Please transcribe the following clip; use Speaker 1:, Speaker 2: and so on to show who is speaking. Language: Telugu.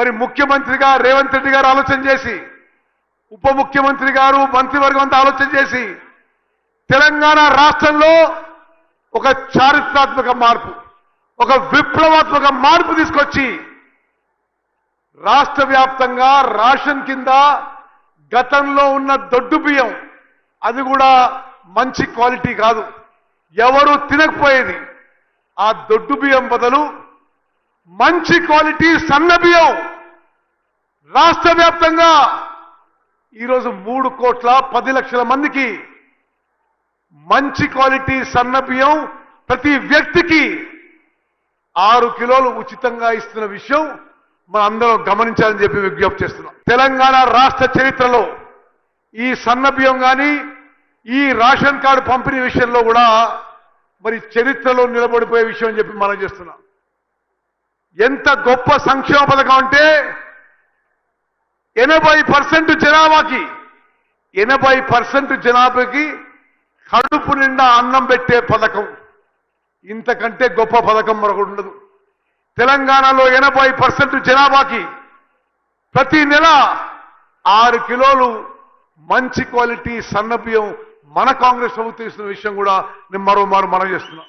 Speaker 1: మరి ముఖ్యమంత్రిగా రేవంత్ రెడ్డి గారు ఆలోచన చేసి, ఉప ముఖ్యమంత్రి గారు మంత్రివర్గం అంతా ఆలోచన చేసి తెలంగాణ రాష్ట్రంలో ఒక చారిత్రాత్మక మార్పు, ఒక విప్లవాత్మక మార్పు తీసుకొచ్చి రాష్ట్ర వ్యాప్తంగా రేషన్ కింద గతంలో ఉన్న దొడ్డు బియ్యం, అది కూడా మంచి క్వాలిటీ కాదు, ఎవరు తినకపోయేది, ఆ దొడ్డు బియ్యం బదులు మంచి క్వాలిటీ సన్న బియ్యం రాష్ట్ర వ్యాప్తంగా ఈరోజు 3,10,00,000 మందికి మంచి క్వాలిటీ సన్న బియ్యం ప్రతి వ్యక్తికి 6 కిలోలు ఉచితంగా ఇస్తున్న విషయం మన అందరం గమనించాలని చెప్పి విజ్ఞప్తి చేస్తున్నాం. తెలంగాణ రాష్ట్ర చరిత్రలో ఈ సన్న బియ్యం కానీ ఈ రేషన్ కార్డు పంపిణీ విషయంలో కూడా మరి చరిత్రలో నిలబడిపోయే విషయం అని చెప్పి మనం చేస్తున్నాం. ఎంత గొప్ప సంక్షేమ పథకం అంటే 80% జనాభాకి 80% జనాభాకి కడుపు నిండా అన్నం పెట్టే పథకం, ఇంతకంటే గొప్ప పథకం మరొకటి ఉండదు. తెలంగాణలో 80% జనాభాకి ప్రతి నెల 6 కిలోలు మంచి క్వాలిటీ సన్న బియ్యం మన కాంగ్రెస్ ప్రభుత్వం ఇస్తున్న విషయం కూడా నేను మరోమారు మనం చేస్తున్నాం.